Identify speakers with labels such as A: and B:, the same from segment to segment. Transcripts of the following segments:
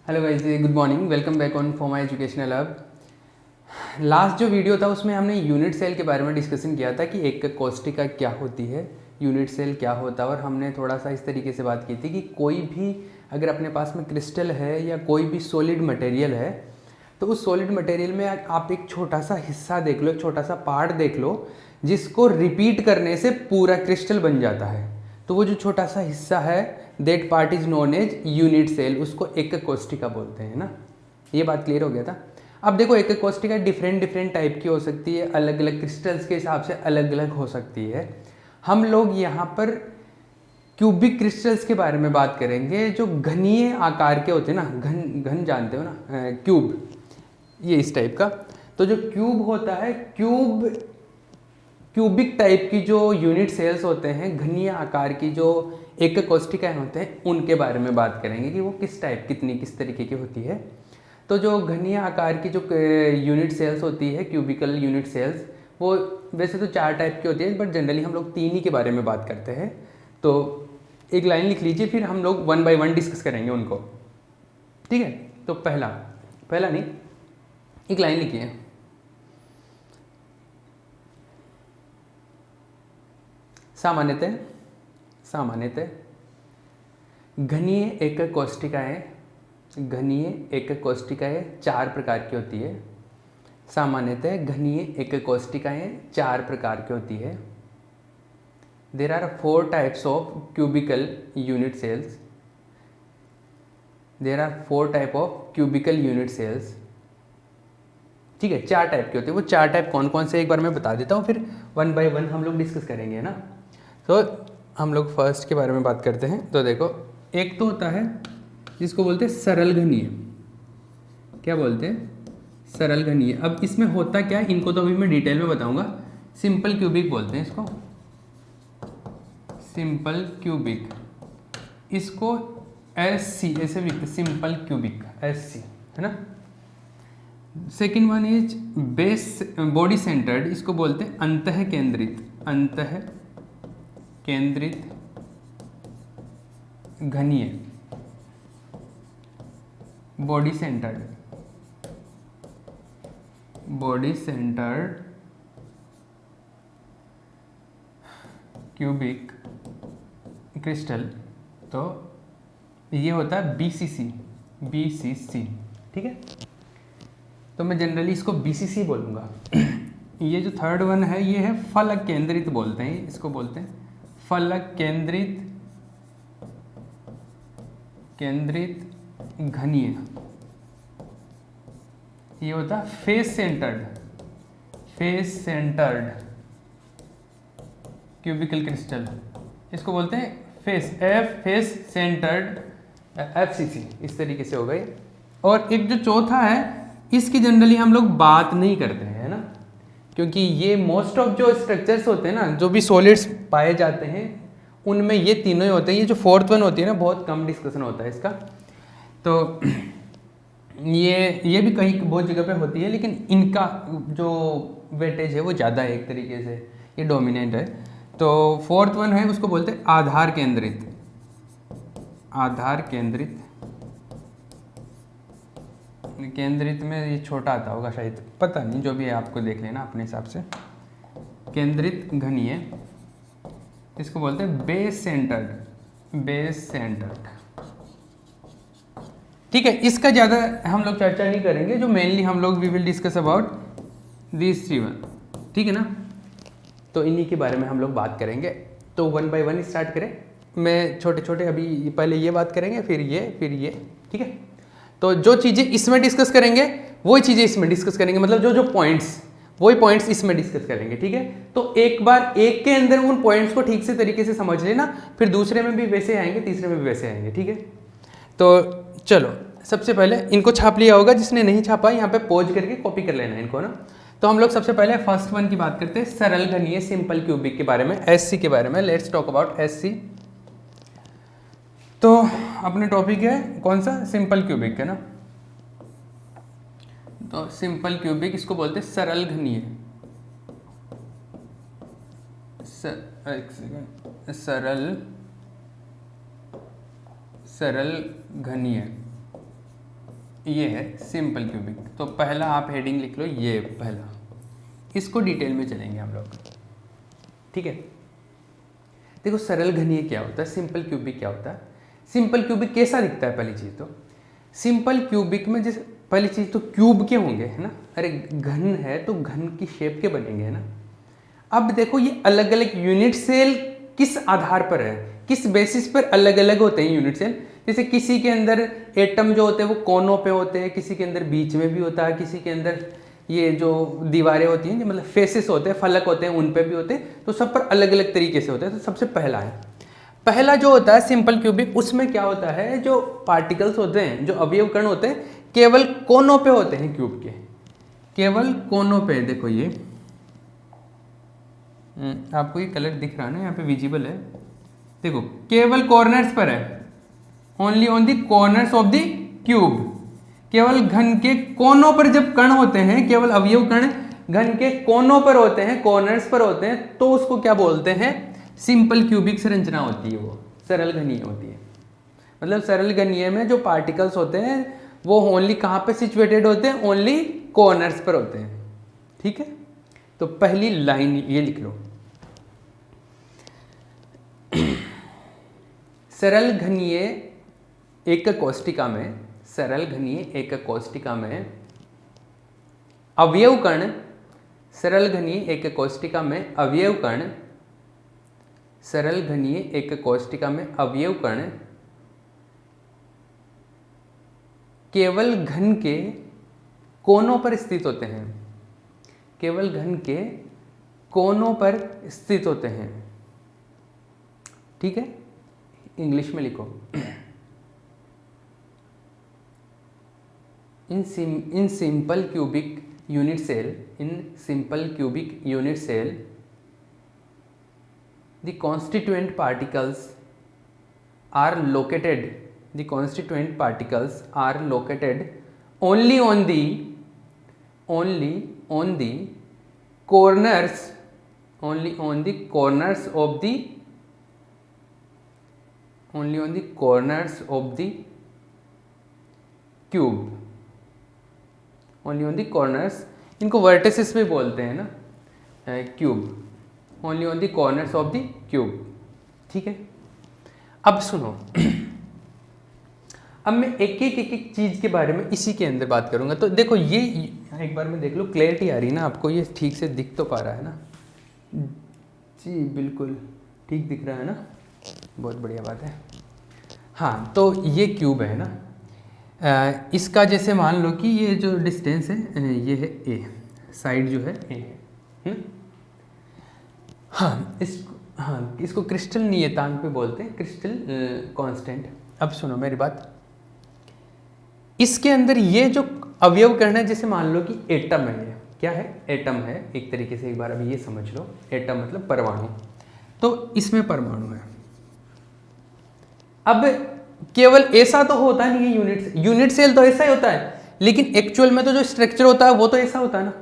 A: Hello guys, good morning, welcome back on for my educational hub. Last जो video था उसमें हमने unit cell के बारे में डिस्कशन किया था कि एक कोष्टिका क्या होती है, यूनिट सेल क्या होता है, और हमने थोड़ा सा इस तरीके से बात की थी कि कोई भी अगर अपने पास में क्रिस्टल है या कोई भी सॉलिड मटेरियल है तो उस सॉलिड मटेरियल में आप एक छोटा सा हिस्सा देख लो, एक छोटा सा पार्ट देख लो जिसको रिपीट करने से पूरा क्रिस्टल बन जाता है। तो वो जो छोटा सा हिस्सा है that part is known as unit cell, उसको एकक कोष्टिका बोलते हैं ना। ये बात क्लियर हो गया था। अब देखो एकक कोष्टिका डिफरेंट टाइप की हो सकती है, अलग अलग क्रिस्टल्स के हिसाब से अलग अलग हो सकती है। हम लोग यहाँ पर क्यूबिक क्रिस्टल्स के बारे में बात करेंगे जो घनीय आकार के होते हैं ना, घन घन जानते हो ना, क्यूब, ये इस टाइप का। तो जो क्यूब होता है, क्यूबिक टाइप की जो यूनिट सेल्स होते हैं, घनीय आकार की जो एकक कोष्टिकाएं होते हैं, उनके बारे में बात करेंगे कि वो किस टाइप किस तरीके की होती है। तो जो घनीय आकार की जो यूनिट सेल्स होती है, क्यूबिकल यूनिट सेल्स, वो वैसे तो 4 टाइप की होती है, बट जनरली हम लोग 3 ही के बारे में बात करते हैं। तो एक लाइन लिख लीजिए, फिर हम लोग 1 बाय 1 डिस्कस करेंगे उनको, ठीक है। तो पहला नहीं, एक लाइन लिखिए। सामान्यतः घनीय एकक कोष्टिकाएं 4 प्रकार की होती है। सामान्यतः घनीय एकक कोष्टिकाएं 4 प्रकार की होती है। There are 4 types of cubical unit cells. ठीक है, 4 टाइप की होती है। वो 4 टाइप कौन कौन से एक बार मैं बता देता हूँ, फिर 1 बाय 1 हम लोग डिस्कस करेंगे ना। तो हम लोग फर्स्ट के बारे में बात करते हैं। तो देखो, एक तो होता है जिसको बोलते हैं सरल घनीय। क्या बोलते हैं? सरल घनीय। अब इसमें होता क्या है, इनको तो अभी मैं डिटेल में बताऊंगा। सिंपल क्यूबिक बोलते हैं इसको, सिंपल क्यूबिक। इसको SC ऐसे भी लिखते हैं, सिंपल क्यूबिक, SC, है ना। Second one is base body centred, इसको बोलते हैं अंतः केंद्रित घनीय, बॉडी सेंटर्ड क्यूबिक क्रिस्टल। तो ये होता है BCC, ठीक है। तो मैं जनरली इसको BCC बोलूँगा। ये जो थर्ड वन है ये है फलक केंद्रित बोलते हैं, इसको बोलते हैं फलक केंद्रित घनीय। ये होता है फेस सेंटर्ड क्यूबिकल क्रिस्टल, इसको बोलते हैं फेस सेंटर्ड FCC। इस तरीके से हो गए। और एक जो चौथा है, इसकी जनरली हम लोग बात नहीं करते हैं, है ना, क्योंकि ये मोस्ट ऑफ जो स्ट्रक्चर्स होते हैं ना, जो भी सॉलिड्स पाए जाते हैं, उनमें ये तीनों ही होते हैं। ये जो फोर्थ वन होती है ना, बहुत कम डिस्कशन होता है इसका। तो ये भी कहीं बहुत जगह पे होती है, लेकिन इनका जो वेटेज है वो ज़्यादा है, एक तरीके से ये डोमिनेंट है। तो फोर्थ वन है, उसको बोलते हैं आधार केंद्रित में ये छोटा आता होगा शायद, पता नहीं, जो भी है आपको देख लेना अपने हिसाब से। केंद्रित घनीय, इसको बोलते हैं बेस सेंटर्ड, ठीक है। इसका ज़्यादा हम लोग चर्चा नहीं करेंगे, जो मेनली हम लोग we will discuss about this 3 one, ठीक है ना। तो इन्हीं के बारे में हम लोग बात करेंगे। तो 1 बाय 1 स्टार्ट करें। मैं छोटे अभी पहले ये बात करेंगे, फिर ये, ठीक है। तो जो चीज़ें इसमें डिस्कस करेंगे वही चीज़ें इसमें डिस्कस करेंगे, मतलब जो पॉइंट्स, वही पॉइंट्स इसमें डिस्कस करेंगे, ठीक है। तो एक बार एक के अंदर उन पॉइंट्स को ठीक से तरीके से समझ लेना, फिर दूसरे में भी वैसे आएंगे, तीसरे में भी वैसे आएंगे, ठीक है। तो चलो, सबसे पहले इनको छाप लिया होगा, जिसने नहीं छापा यहाँ पे पॉज करके कॉपी कर लेना इनको ना। तो हम लोग सबसे पहले फर्स्ट वन की बात करते हैं, सरल घनीय सिंपल क्यूबिक के बारे में, SC के बारे में। Let's talk about SC। तो अपने टॉपिक है कौन सा? सिंपल क्यूबिक, है ना। तो सिंपल क्यूबिक, इसको बोलते हैं सरल घनीय, सरल घनीय। ये है सिंपल क्यूबिक। तो पहला आप हेडिंग लिख लो, ये पहला, इसको डिटेल में चलेंगे हम लोग, ठीक है। देखो सरल घनीय क्या होता है, सिंपल क्यूबिक क्या होता है। सिंपल क्यूबिक कैसा दिखता है, पहली चीज़ तो सिंपल क्यूबिक में जैसे पहली चीज़ तो क्यूब के होंगे, है ना। अरे घन है तो घन की शेप के बनेंगे, है ना। अब देखो ये अलग अलग यूनिट सेल किस आधार पर है, किस बेसिस पर अलग अलग होते हैं यूनिट सेल। जैसे किसी के अंदर एटम जो होते हैं वो कोनों पे होते हैं, किसी के अंदर बीच में भी होता है, किसी के अंदर ये जो दीवारें होती हैं, जो मतलब फेसेस होते हैं, फलक होते हैं, उन पे भी होते हैं। तो सब पर अलग अलग तरीके से होते हैं। तो सबसे पहला है, पहला जो होता है सिंपल क्यूबिक, उसमें क्या होता है, जो पार्टिकल्स होते हैं, जो अवयव कण होते हैं, केवल कोनों पे होते हैं क्यूब के, केवल कोनों पे। देखो ये आपको ये कलर दिख रहा है ना, यहाँ पे विजिबल है। देखो केवल कॉर्नर्स पर है, only on the corners of the cube. केवल घन के कोनों पर जब कण होते हैं, केवल अवयव कण घन के कोनों पर होते हैं, कॉर्नर्स पर होते हैं, तो उसको क्या बोलते हैं, सिंपल क्यूबिक संरचना होती है, वो सरल घनीय होती है। मतलब सरल घनीय में जो पार्टिकल्स होते हैं वो ओनली कहाँ पे सिचुएटेड होते हैं, ओनली कॉर्नर्स पर होते हैं, ठीक है। तो पहली लाइन ये लिख लो, सरल घनीय एक कोष्टिका में, सरल घनीय एक कोष्टिका में अवयव कण, सरल घनीय एक कोष्टिका में अवयव कण, सरल घनीय एक कोष्टिका में अवयव कण केवल घन के कोनों पर स्थित होते हैं, केवल घन के कोनों पर स्थित होते हैं, ठीक है। इंग्लिश में लिखो, in simple cubic unit cell, in simple cubic unit cell the constituent particles are located, the constituent particles are located only on the corners, only on the corners of the, only on the corners of the cube, only on the corners, इनको vertices भी बोलते हैं ना, cube, only on the corners of the cube, ठीक है। अब सुनो, अब मैं एक एक चीज़ के बारे में इसी के अंदर बात करूंगा। तो देखो ये एक बार में देख लो, क्लैरिटी आ रही है ना आपको, ये ठीक से दिख तो पा रहा है ना जी, बिल्कुल ठीक दिख रहा है ना, बहुत बढ़िया बात है। हाँ, तो ये क्यूब है ना, इसका जैसे मान लो कि ये जो डिस्टेंस है ये है ए, साइड जो है ए है। हाँ, इसको क्रिस्टल नियतांक पे बोलते हैं, क्रिस्टल कांस्टेंट। अब सुनो मेरी बात, इसके अंदर ये जो अवयव कण है, जैसे मान लो कि एटम है, ये क्या है, एटम है एक तरीके से। एक बार अभी ये समझ लो, एटम मतलब परमाणु। तो इसमें परमाणु है। अब केवल ऐसा तो होता नहीं है, यूनिट सेल तो ऐसा ही होता है, लेकिन एक्चुअल में तो जो स्ट्रक्चर होता है वो तो ऐसा होता है ना।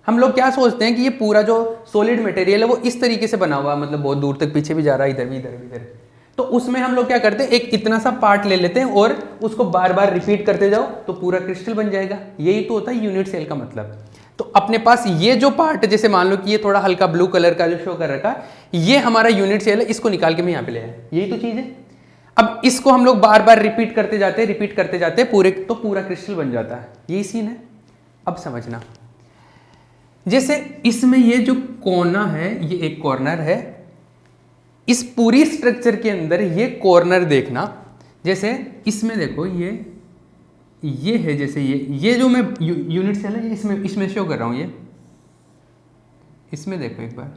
A: हम लोग क्या सोचते हैं कि ये पूरा जो सॉलिड मटेरियल है वो इस तरीके से बना हुआ है, मतलब बहुत दूर तक पीछे भी जा रहा है, इधर भी इधर भी इधर। तो उसमें हम लोग क्या करते हैं, एक इतना सा पार्ट ले लेते हैं और उसको बार बार रिपीट करते जाओ तो पूरा क्रिस्टल बन जाएगा। यही तो होता है यूनिट सेल का मतलब। तो अपने पास ये जो पार्ट, जैसे मान लो कि ये थोड़ा हल्का ब्लू कलर का जो शो कर रखा है, ये हमारा यूनिट सेल है, इसको निकाल के मैं यहाँ पे ले आया, यही तो चीज़ है। अब इसको हम लोग बार बार रिपीट करते जाते हैं पूरे, तो पूरा क्रिस्टल बन जाता है। यही सीन है। अब समझना, जैसे इसमें ये जो कोना है, ये एक कॉर्नर है, इस पूरी स्ट्रक्चर के अंदर ये कॉर्नर देखना। जैसे इसमें देखो ये है, जैसे ये जो मैं यूनिट सेल है, इसमें शो कर रहा हूँ, ये इसमें देखो एक बार,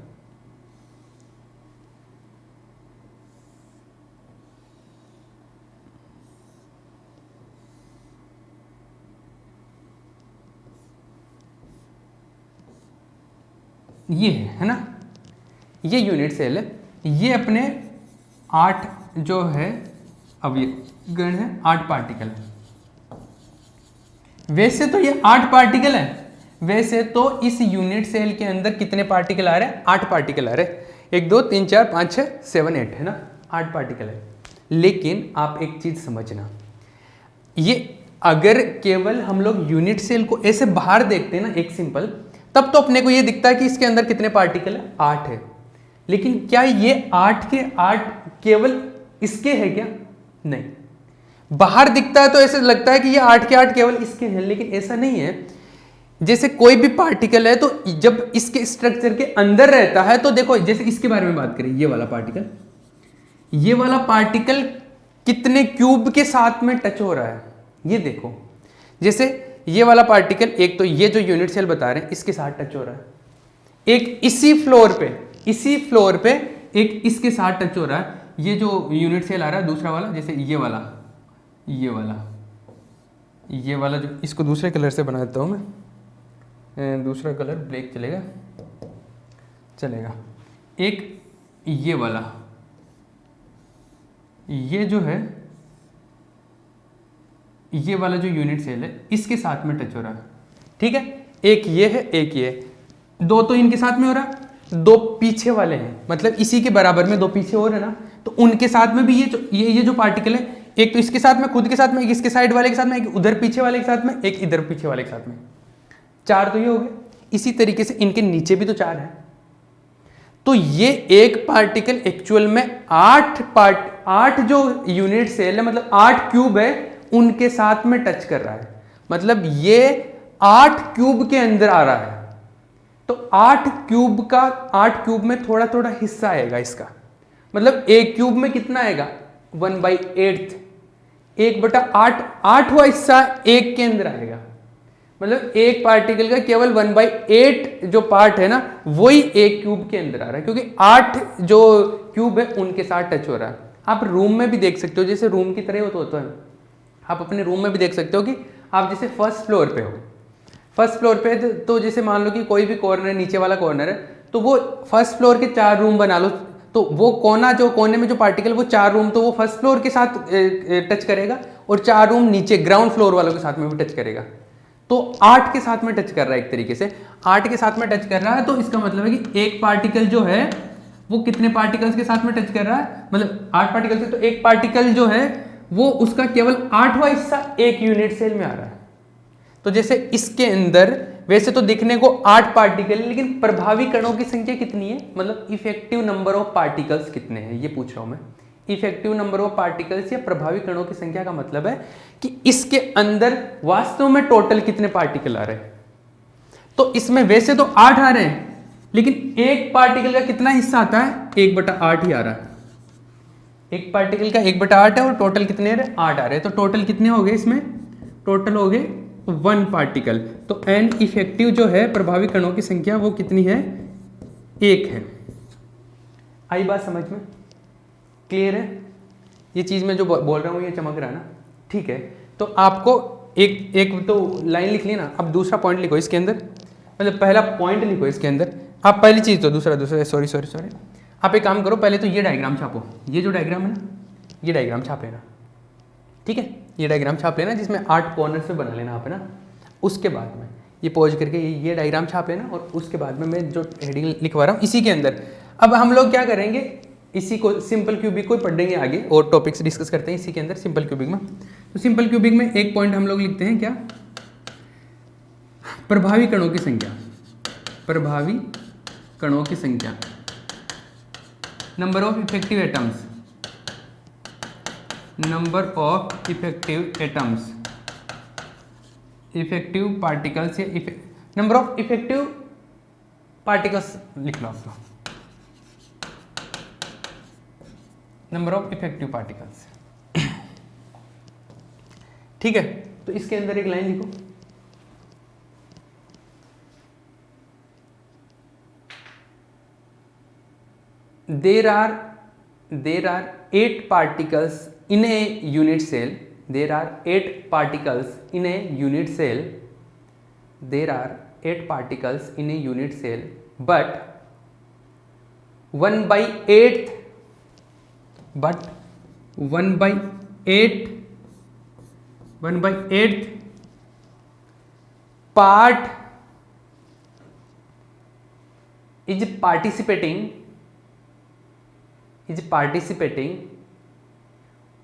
A: ये है ना, ये यूनिट सेल है। ये अपने 8 जो है अवयव गण है, 8 पार्टिकल है। वैसे तो ये 8 पार्टिकल है, वैसे तो इस यूनिट सेल के अंदर कितने पार्टिकल आ रहे हैं, 8 पार्टिकल आ रहे हैं। 1 2 3 4 5 6 7 8 है ना, 8 पार्टिकल है। लेकिन आप एक चीज समझना, ये अगर केवल हम लोग यूनिट सेल को ऐसे बाहर देखते हैं ना एक सिंपल, तब तो अपने को ये दिखता है कि इसके अंदर कितने पार्टिकल है, 8 है। लेकिन क्या ये 8 के 8 केवल इसके है क्या? नहीं, बाहर दिखता है तो ऐसे लगता है कि ये 8 के 8 केवल इसके हैं, लेकिन ऐसा नहीं है। जैसे कोई भी पार्टिकल है तो जब इसके स्ट्रक्चर के अंदर रहता है तो देखो, जैसे इसके बारे में बात करें, ये वाला पार्टिकल कितने क्यूब के साथ में टच हो रहा है, ये देखो। जैसे ये वाला पार्टिकल, एक तो ये जो यूनिट सेल बता रहे हैं इसके साथ टच हो रहा है, एक इसी फ्लोर पे एक इसके साथ टच हो रहा है। ये जो यूनिट सेल आ रहा है दूसरा वाला, जैसे ये वाला जो, इसको दूसरे कलर से बना देता हूँ मैं, दूसरा कलर ब्लैक चलेगा। एक ये वाला, ये जो है, ये वाला जो यूनिट सेल है इसके साथ में टच हो रहा है, ठीक है। एक ये है, एक ये, दो तो इनके साथ में हो रहा है, दो पीछे वाले हैं, मतलब इसी के बराबर में दो पीछे और है ना, तो उनके साथ में भी ये जो पार्टिकल है, एक तो इसके साथ में, खुद के साथ में, एक इसके साइड वाले के साथ में, एक उधर पीछे वाले के साथ में, एक इधर पीछे वाले के साथ में, 4 तो ये हो गए। इसी तरीके से इनके नीचे भी तो 4 है। तो ये एक पार्टिकल एक्चुअल में 8 जो यूनिट सेल है, मतलब 8 क्यूब है, उनके साथ में टच कर रहा है। मतलब ये 8 क्यूब के अंदर आ रहा है। तो 8 क्यूब में थोड़ा थोड़ा हिस्सा आएगा इसका, मतलब एक क्यूब में कितना आएगा, 1/8, 1/8, 8वां हिस्सा एक के अंदर आएगा। मतलब एक पार्टिकल का केवल 1/8 जो पार्ट है ना, वही एक क्यूब के अंदर आ रहा है, क्योंकि 8 जो क्यूब है उनके साथ टच हो रहा है। आप रूम में भी देख सकते हो, जैसे रूम की तरह होता है। आप अपने रूम में भी देख सकते हो कि आप जैसे फर्स्ट फ्लोर पे तो जैसे मान लो कि कोई भी कॉर्नर, नीचे वाला कॉर्नर है, तो वो फर्स्ट फ्लोर के 4 रूम बना लो, तो वो कोने में जो पार्टिकल, वो 4 रूम तो वो फर्स्ट फ्लोर के साथ टच करेगा, और 4 रूम नीचे ग्राउंड फ्लोर वालों के साथ में भी टच करेगा। तो 8 के साथ में टच कर रहा है, एक तरीके से 8 के साथ में टच कर रहा है। तो इसका मतलब है कि एक पार्टिकल जो है वो कितने पार्टिकल्स के साथ में टच कर रहा है, मतलब 8 पार्टिकल से, तो एक पार्टिकल जो है वो उसका केवल 8वां हिस्सा एक यूनिट सेल में आ रहा है। तो जैसे इसके अंदर वैसे तो दिखने को 8 पार्टिकल, लेकिन प्रभावी कणों की संख्या कितनी है, मतलब इफेक्टिव नंबर ऑफ पार्टिकल्स कितने हैं, ये पूछ रहा हूं मैं। इफेक्टिव नंबर ऑफ पार्टिकल्स या प्रभावी कणों की संख्या का मतलब है कि इसके अंदर वास्तव में टोटल कितने पार्टिकल आ रहे हैं। तो इसमें वैसे तो 8 आ रहे हैं, लेकिन एक पार्टिकल का कितना हिस्सा आता है, 1/8 ही आ रहा है। एक पार्टिकल का 1/8 है और टोटल कितने आ रहे हैं, 8 आ रहे हैं। तो टोटल कितने हो गए इसमें, टोटल हो गए 1 पार्टिकल। तो एन इफेक्टिव जो है प्रभावी कणों की संख्या वो कितनी है, 1 है। आई बात समझ में, क्लियर है? ये चीज मैं जो बोल रहा हूँ ये चमक रहा है ना, ठीक है। तो आपको एक तो लाइन लिख ली ना, अब दूसरा पॉइंट लिखो इसके अंदर, मतलब पहला पॉइंट लिखो इसके अंदर। आप पहली चीज तो दूसरा सॉरी आप एक काम करो, पहले तो ये डायग्राम छापो, ये जो डायग्राम है ना, ये डायग्राम छाप लेना, ठीक है। ये डायग्राम छाप लेना जिसमें 8 कॉर्नर से बना लेना आप, है ना। उसके बाद में ये पॉज करके ये डायग्राम छाप लेना, और उसके बाद में मैं जो हेडिंग लिखवा रहा हूँ इसी के अंदर अब हम लोग क्या करेंगे, इसी को सिंपल क्यूबिक को पढ़ेंगे आगे, और टॉपिक्स डिस्कस करते हैं इसी के अंदर सिंपल क्यूबिक में। तो सिंपल क्यूबिक में एक पॉइंट हम लोग लिखते हैं क्या, प्रभावी कणों की संख्या, प्रभावी कणों की संख्या, number of effective atoms, number of effective atoms, effective particles, या नंबर ऑफ इफेक्टिव पार्टिकल्स लिख लो आप, नंबर ऑफ इफेक्टिव पार्टिकल्स, ठीक है। तो इसके अंदर एक लाइन लिखो, there are 8 particles in a unit cell, there are 8 particles in a unit cell, there are 8 particles in a unit cell, but 1/8 part is participating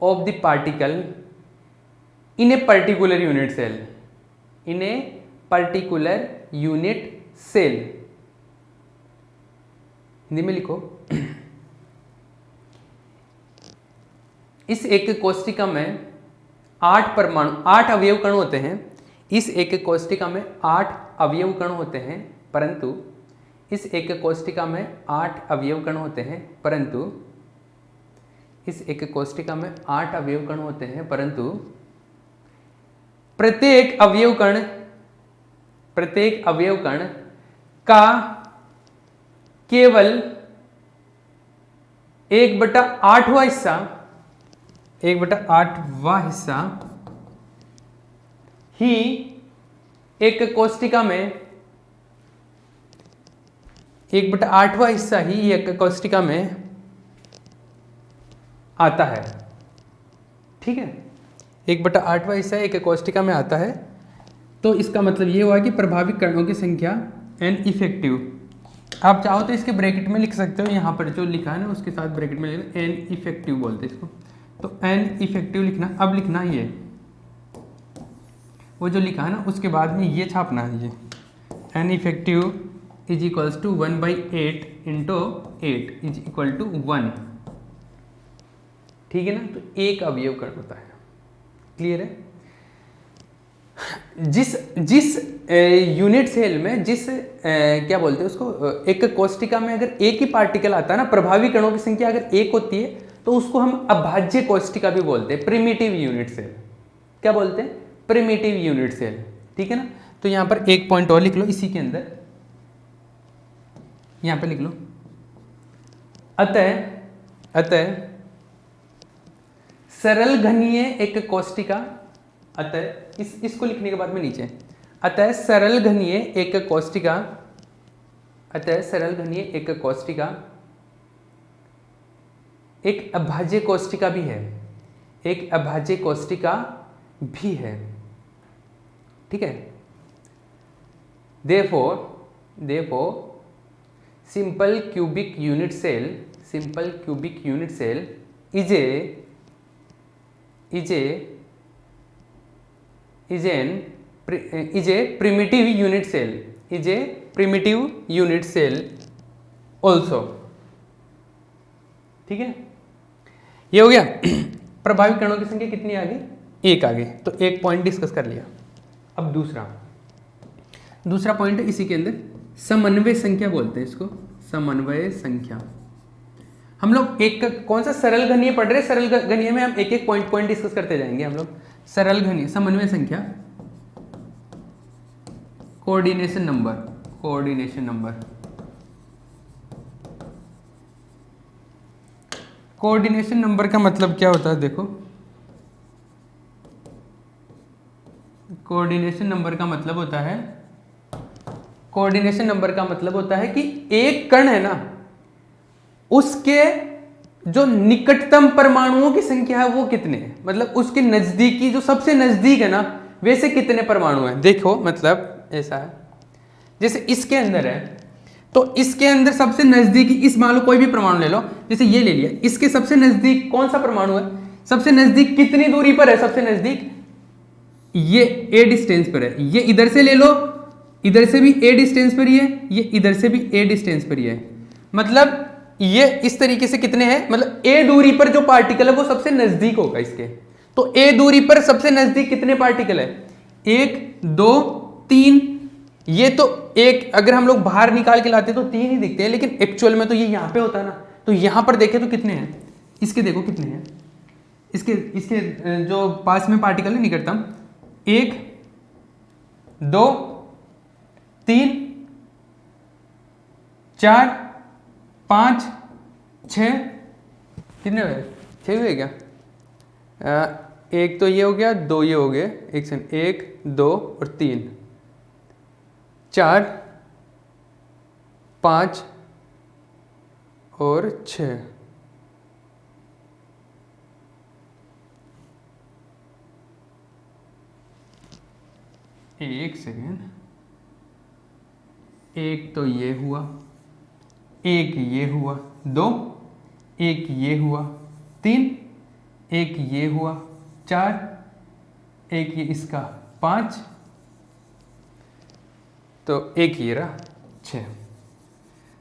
A: of the particle in a particular unit cell, in a particular unit cell. Hindi में लिखो, इस एक कोशिका में 8 परमाणु, 8 अवयव कण होते हैं। इस एक कोशिका में 8 अवयव कण होते हैं, परंतु इस एक कोशिका में 8 अवयव कण होते हैं, परंतु इस एक कोशिका में 8 अवयव कण होते हैं, परंतु प्रत्येक अवयव कण का केवल 1/8वां हिस्सा, 1/8वां हिस्सा ही एक कोशिका में, 1/8वां हिस्सा ही एक कोशिका में आता है। ठीक है, 1/8वां हिस्सा एक कोशिका में आता है। तो इसका मतलब ये हुआ कि प्रभावित कणों की संख्या n इफेक्टिव। आप चाहो तो इसके ब्रैकेट में लिख सकते हो, यहाँ पर जो लिखा है ना उसके साथ ब्रैकेट में लिखना, n इफेक्टिव बोलते हैं इसको। तो n इफेक्टिव लिखना, अब लिखना ये वो जो लिखा है ना उसके बाद में ये छापना है, ये n effective is equals to 1/8 into 8 is equal to 1। ठीक है ना, तो एक अवयव कण होता है। क्लियर है? जिस यूनिट सेल में क्या बोलते हैं उसको, एक कोशिका में अगर एक ही पार्टिकल आता है ना, प्रभावी कणों की संख्या अगर एक होती है तो उसको हम अभाज्य कोशिका भी बोलते हैं, प्रिमिटिव यूनिट सेल। क्या बोलते हैं? Primitive unit cell. ठीक है ना, तो यहां पर एक पॉइंट और लिख लो इसी के अंदर, यहां पर लिख लो, अतः सरल घनीय एक कोशिका, अतः इसको लिखने के बाद में नीचे, अतः सरल घनीय एक कोशिका एक अभाज्य कोशिका भी है, एक अभाज्य कोशिका भी है। ठीक है, therefore simple cubic unit cell is a primitive unit cell also। ठीक है, ये हो गया। प्रभावित कणों की संख्या कितनी आ गई? एक आ गई। तो एक पॉइंट डिस्कस कर लिया। अब दूसरा पॉइंट है इसी के अंदर, समन्वय संख्या बोलते हैं इसको, समन्वय संख्या। हम लोग एक कौन सा सरल घनीय पढ़ रहे हैं, सरल घनीय में हम एक एक पॉइंट डिस्कस करते जाएंगे हम लोग। सरल घनीय, समन्वय संख्या, कोऑर्डिनेशन नंबर। कोऑर्डिनेशन नंबर का मतलब क्या होता है? देखो, कोऑर्डिनेशन नंबर का मतलब होता है कि एक कण है ना, उसके जो निकटतम परमाणुओं की संख्या है वो कितने हैं, मतलब उसके नजदीकी, जो सबसे नजदीक है ना, वैसे कितने परमाणु हैं। देखो मतलब ऐसा है, जैसे इसके अंदर है तो इसके अंदर सबसे नजदीकी, इस मान लो कोई भी परमाणु ले लो, जैसे ये ले लिया, इसके सबसे नजदीक कौन सा परमाणु है, सबसे नजदीक कितनी दूरी पर है, सबसे नजदीक ये a डिस्टेंस पर है। ये इधर से ले लो, इधर से भी a डिस्टेंस पर ही है, ये इधर से भी a डिस्टेंस पर ही है। मतलब ये इस तरीके से कितने हैं, मतलब a दूरी पर जो पार्टिकल है वो सबसे नजदीक होगा इसके। तो a दूरी पर सबसे नजदीक कितने पार्टिकल है? 1 2 3। ये तो एक अगर हम लोग बाहर निकाल के लाते तो 3 ही दिखते हैं, लेकिन एक्चुअल में तो ये यहाँ पे होता है ना। तो यहाँ पर देखें तो कितने हैं, इसके देखो कितने हैं, इसके जो पास में पार्टिकल है निकटतम, 1 2 3 4 5 6, कितने हुए? 6 हुए क्या? एक तो ये हो गया, 2 ये हो गए, 1 2 और 3 4 5 और 6। एक सेकेंड, एक तो ये हुआ, एक ये हुआ, 2 एक ये हुआ, 3 एक ये हुआ, 4 एक ये इसका 5, तो एक ये रहा 6।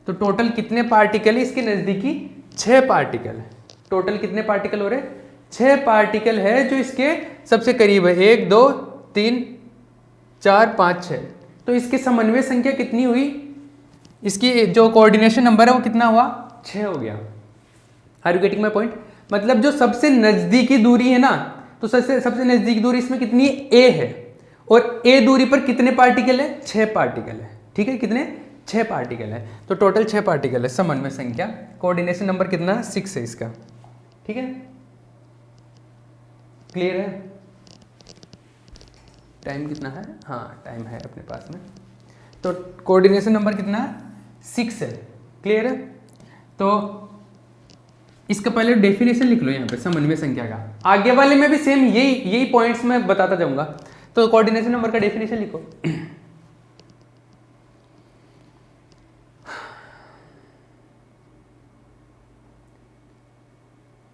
A: तो टोटल कितने पार्टिकल है इसके नज़दीकी? 6 पार्टिकल है। टोटल कितने पार्टिकल हो रहे? 6 पार्टिकल है जो इसके सबसे करीब है। 1 2 3 4 5 6। तो इसके समन्वय संख्या कितनी हुई? इसकी जो कोऑर्डिनेशन नंबर है वो कितना हुआ? 6 हो गया। Are you getting my point? मतलब जो सबसे नज़दीकी दूरी है ना, तो सबसे नज़दीकी दूरी इसमें कितनी है? ए है। और ए दूरी पर कितने पार्टिकल है? 6 पार्टिकल है। ठीक है, कितने? 6 पार्टिकल है। तो टोटल 6 पार्टिकल है समन्वय संख्या। कोऑर्डिनेशन नंबर कितना? 6 है इसका। ठीक है, क्लियर है? टाइम कितना है? हाँ, टाइम है अपने पास में। तो कोऑर्डिनेशन नंबर कितना है? 6 है। क्लियर है? तो इसका पहले डेफिनेशन लिख लो यहाँ पे समन्वय संख्या का। आगे वाले में भी सेम यही पॉइंट्स मैं बताता जाऊंगा। तो कोऑर्डिनेशन नंबर का डेफिनेशन लिखो।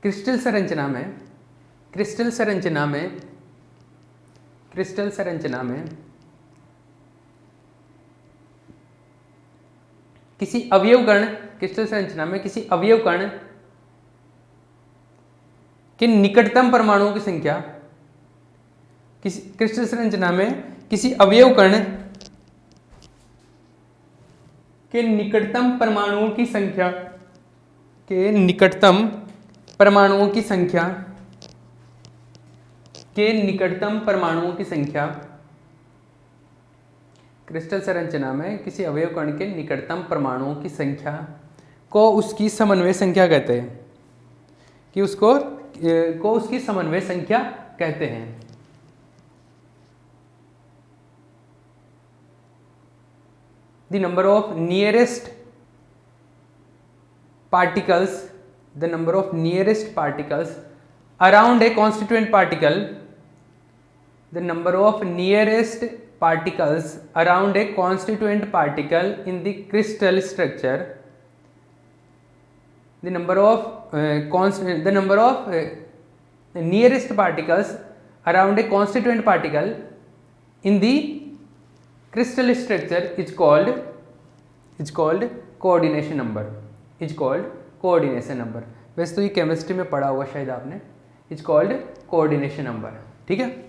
A: क्रिस्टल संरचना में किसी अवयव कण के निकटतम परमाणुओं की संख्या, क्रिस्टल संरचना में किसी अवयव कण के निकटतम परमाणुओं की संख्या क्रिस्टल संरचना में किसी अवयव कण के निकटतम परमाणुओं की संख्या को उसकी समन्वय संख्या कहते हैं, कि उसको उसकी समन्वय संख्या कहते हैं। The number of nearest particles around a constituent particle, the number of nearest particles around a constituent particle in the crystal structure, the number of nearest particles around a constituent particle in the crystal structure is called coordination number. वैसे तो ये chemistry में पढ़ा हुआ शायद आपने। Is called coordination number. ठीक है,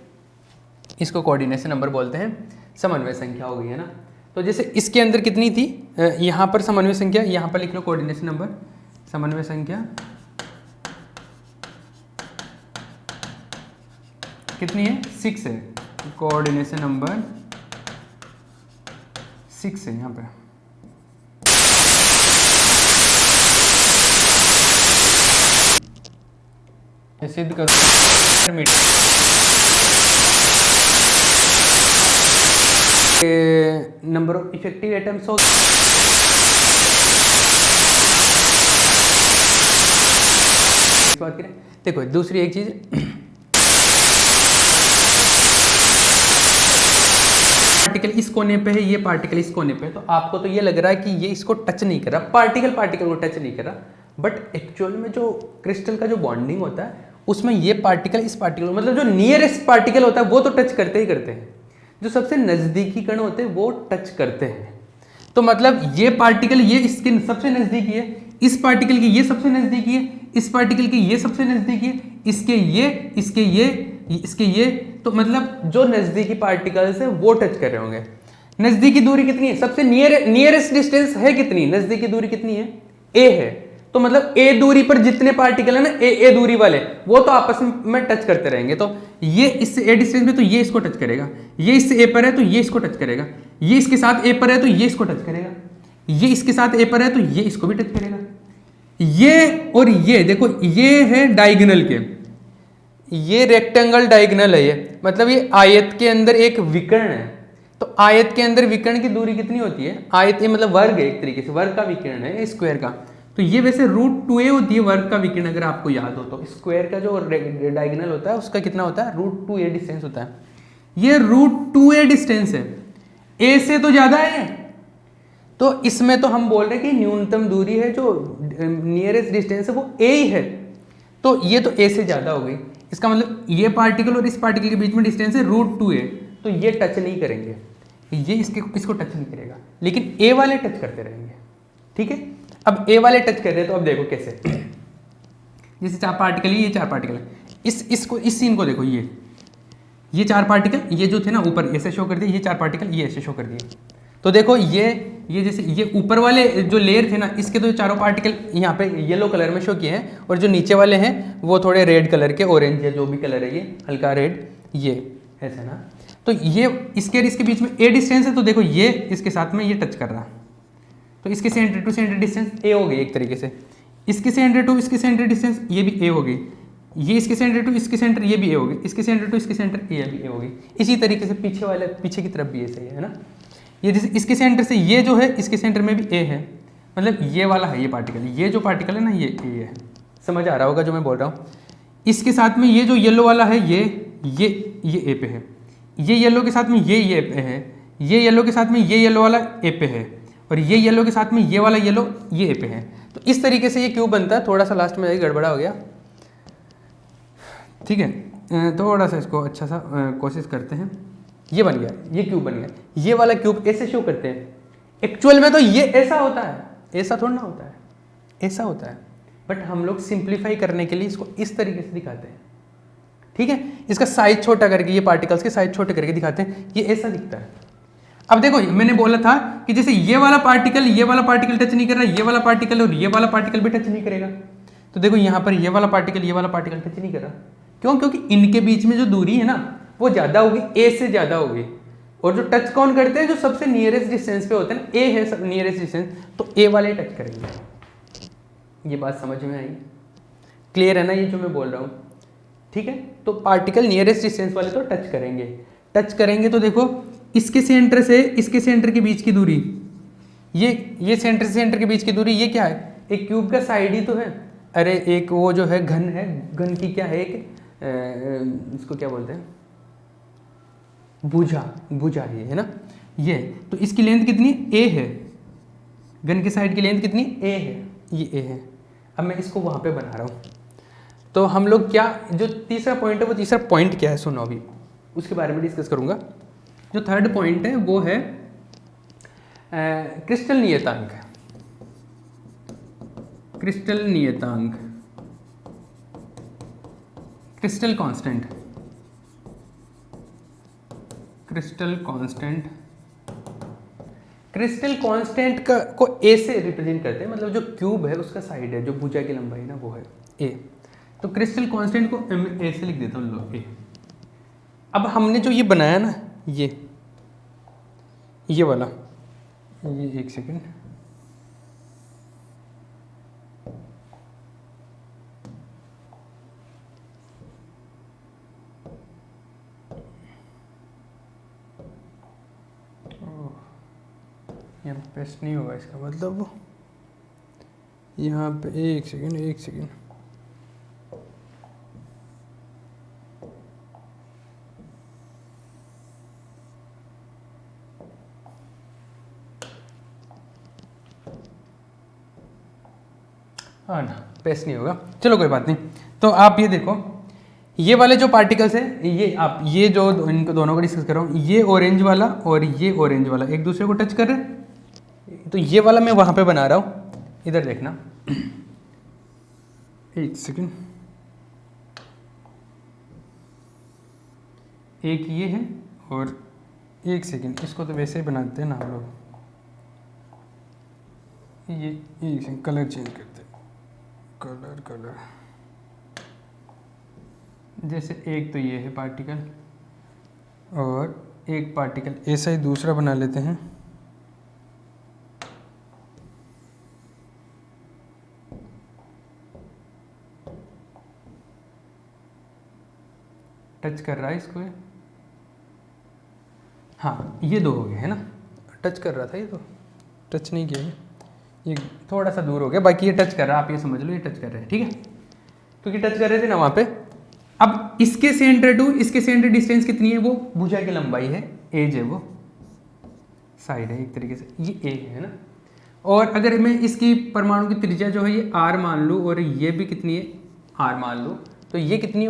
A: इसको कोऑर्डिनेशन नंबर बोलते हैं। समन्वय संख्या हो गई है ना। तो जैसे इसके अंदर कितनी थी, यहाँ पर समन्वय संख्या, यहाँ पर लिख लो कोऑर्डिनेशन नंबर। समन्वय संख्या कितनी है? 6 है। कोऑर्डिनेशन नंबर 6 है यहाँ पे। सिद्ध करो नंबर ऑफ इफेक्टिव एटम्स हो। बात करें, देखो दूसरी एक चीज, पार्टिकल इस कोने पे है, ये पार्टिकल इस कोने पे है, तो आपको तो ये लग रहा है कि ये इसको टच नहीं कर रहा, पार्टिकल को टच नहीं कर रहा, बट एक्चुअल में जो क्रिस्टल का जो बॉन्डिंग होता है उसमें ये पार्टिकल इस पार्टिकल, मतलब जो नियरेस्ट पार्टिकल होता है वो तो टच करते ही करते हैं, जो सबसे नज़दीकी कण होते हैं वो टच करते हैं। तो मतलब ये पार्टिकल ये इसके सबसे नज़दीकी है, इस पार्टिकल की ये सबसे नज़दीकी है, इस पार्टिकल की ये सबसे नज़दीकी है, इसके ये, तो मतलब जो नज़दीकी पार्टिकल्स है वो टच कर रहे होंगे। नज़दीकी दूरी कितनी है? सबसे नियरेस्ट डिस्टेंस है कितनी? नज़दीकी दूरी कितनी है? ए है। तो मतलब ए दूरी पर जितने पार्टिकल है ना, ए दूरी वाले, वो तो आपस में टच करते रहेंगे। तो ये इससे ए डिस्टेंस में तो ये इसको टच करेगा, ये इससे ए पर है तो ये इसको टच करेगा, ये इसके साथ ए पर है तो ये इसको टच करेगा, ये इसके साथ ए पर है तो ये इसको भी टच करेगा। ये और ये देखो, ये है डायगोनल के, ये रेक्टेंगल डायगोनल है, ये मतलब ये आयत के अंदर एक विकर्ण है। तो आयत के अंदर विकर्ण की दूरी कितनी होती है? आयत ये मतलब वर्ग है, एक तरीके से वर्ग का विकर्ण है स्क्वायर का। तो ये वैसे √2a होती है वर्ग का विकर्ण, अगर आपको याद हो तो। स्क्वायर का जो डायगोनल होता है उसका कितना होता है? √2a डिस्टेंस होता है। ये √2a डिस्टेंस है, a से तो ज्यादा है। तो इसमें तो हम बोल रहे हैं कि न्यूनतम दूरी है, जो नियरेस्ट डिस्टेंस है वो a ही है। तो ये तो a से ज्यादा हो गई। इसका मतलब ये पार्टिकल और इस पार्टिकल के बीच में डिस्टेंस है √2a, तो ये टच नहीं करेंगे, ये इसको टच नहीं करेगा, लेकिन ए वाले टच करते रहेंगे। ठीक है, अब ए वाले टच कर रहे हैं तो अब देखो कैसे, जैसे 4 पार्टिकल है, ये 4 पार्टिकल है, इस सीन को देखो, ये 4 पार्टिकल, ये जो थे ना ऊपर ऐसे शो कर दिए, ये 4 पार्टिकल ये ऐसे शो कर दिए। तो देखो ये जैसे ये ऊपर वाले जो लेयर थे ना, इसके तो चारों पार्टिकल यहाँ पे येलो कलर में शो किए हैं, और जो नीचे वाले हैं वो थोड़े रेड कलर के, ऑरेंज या जो भी कलर है, ये हल्का रेड, ये ऐसा ना। तो ये इसके और इसके बीच में ए डिस्टेंस है, तो देखो ये इसके साथ में ये टच कर रहा, तो इसके सेंटर टू सेंटर डिस्टेंस ए हो गई एक तरीके से, इसके सेंटर टू इसके सेंटर डिस्टेंस ये भी ए हो गई, ये इसके सेंटर टू इसके सेंटर ये भी ए हो गई, इसके सेंटर टू इसके सेंटर ये भी ए हो गई। इसी तरीके से पीछे की तरफ भी ऐसे है ना, ये जैसे इसके सेंटर से ये जो है इसके सेंटर में भी ए है, मतलब ये वाला है ये पार्टिकल, ये जो पार्टिकल है ना ये ए है। समझ आ रहा होगा जो मैं बोल रहा हूँ। इसके साथ में ये जो येलो वाला है ये ए पे है, ये येलो के साथ में ये ए पे है, ये येलो के साथ में ये येलो वाला ए पे है, और ये येलो के साथ में ये वाला येलो ये ए पे है। तो इस तरीके से ये क्यूब बनता है। थोड़ा सा लास्ट में गड़बड़ा हो गया, ठीक है, थोड़ा सा इसको अच्छा सा कोशिश करते हैं। ये बन गया, ये क्यूब बन गया। ये वाला क्यूब ऐसे शो करते हैं, एक्चुअल में तो ये ऐसा होता है, ऐसा थोड़ा ना होता है, ऐसा होता है, बट हम लोग सिंप्लीफाई करने के लिए इसको इस तरीके से दिखाते हैं। ठीक है, इसका साइज छोटा करके, ये पार्टिकल्स के साइज छोटे करके दिखाते हैं, ये ऐसा दिखता है। अब देखो मैंने बोला था कि जैसे ये वाला पार्टिकल टच नहीं कर रहा, ये वाला पार्टिकल और ये वाला पार्टिकल भी टच नहीं करेगा। तो देखो यहाँ पर ये वाला पार्टिकल टच नहीं कर रहा, क्यों? क्योंकि इनके बीच में जो दूरी है ना वो ज़्यादा होगी, ए से ज़्यादा होगी। और जो टच कौन करते हैं, जो सबसे नियरेस्ट डिस्टेंस पे होते हैं ना, ए है सब नियरेस्ट डिस्टेंस, तो ए वाले टच करेंगे। ये बात समझ में आई? क्लियर है ना ये जो मैं बोल रहा हूँ? ठीक है, तो पार्टिकल नियरेस्ट डिस्टेंस वाले तो टच करेंगे। तो देखो इसके सेंटर से इसके सेंटर के बीच की दूरी, ये सेंटर से सेंटर के बीच की दूरी, ये क्या है? एक क्यूब का साइड ही तो है। अरे एक वो जो है घन है, घन की क्या है, एक इसको क्या बोलते हैं, भुजा ये है ना, ये तो इसकी लेंथ कितनी ए है, घन के साइड की लेंथ कितनी ए है, ये ए है। अब मैं इसको वहाँ पे बना रहा हूँ। तो हम लोग क्या, जो तीसरा पॉइंट है, वो तीसरा पॉइंट क्या है सुनो, अभी उसके बारे में डिस्कस करूँगा। जो थर्ड पॉइंट है वो है क्रिस्टल नियतांक। क्रिस्टल नियतांक, क्रिस्टल कांस्टेंट, क्रिस्टल कांस्टेंट को ए से रिप्रेजेंट करते हैं, मतलब जो क्यूब है उसका साइड है, जो भुजा की लंबाई ना वो है ए। तो क्रिस्टल कांस्टेंट को ए से लिख देता हूँ, लो ए। अब हमने जो ये बनाया ना, ये वाला, ये एक सेकेंड, यहाँ पे पेस्ट नहीं होगा, इसका मतलब यहाँ पे एक सेकेंड हाँ ना, पेस्ट नहीं होगा, चलो कोई बात नहीं। तो आप ये देखो, ये वाले जो पार्टिकल्स हैं, ये जो इनको दोनों को डिस्कस कर रहा हूँ, ये ऑरेंज वाला और ये ऑरेंज वाला एक दूसरे को टच कर रहे हैं। तो ये वाला मैं वहाँ पे बना रहा हूँ, इधर देखना, एक सेकेंड, एक ये है और एक सेकेंड, इसको तो वैसे ही बनाते हैं ना हम लोग, ये एक सेकेंड, कलर चेंज करते हैं, कलर जैसे एक तो ये है पार्टिकल और एक पार्टिकल ऐसा ही दूसरा बना लेते हैं। टच कर रहा है इसको, हाँ ये दो हो गए है ना, टच कर रहा था, ये तो टच नहीं किया, ये थोड़ा सा दूर हो गया, बाकी ये टच कर रहा है, आप ये समझ लो ये टच कर रहे हैं, ठीक है, क्योंकि टच कर रहे थे ना वहाँ पे। अब इसके सेंटर टू इसके सेंटर डिस्टेंस कितनी है, वो भुजा की लंबाई है, एज है, वो साइड है एक तरीके से, ये ए है ना। और अगर मैं इसकी परमाणु की त्रिज्या जो है ये r मान लूँ और ये भी कितनी है r मान लूँ, तो ये कितनी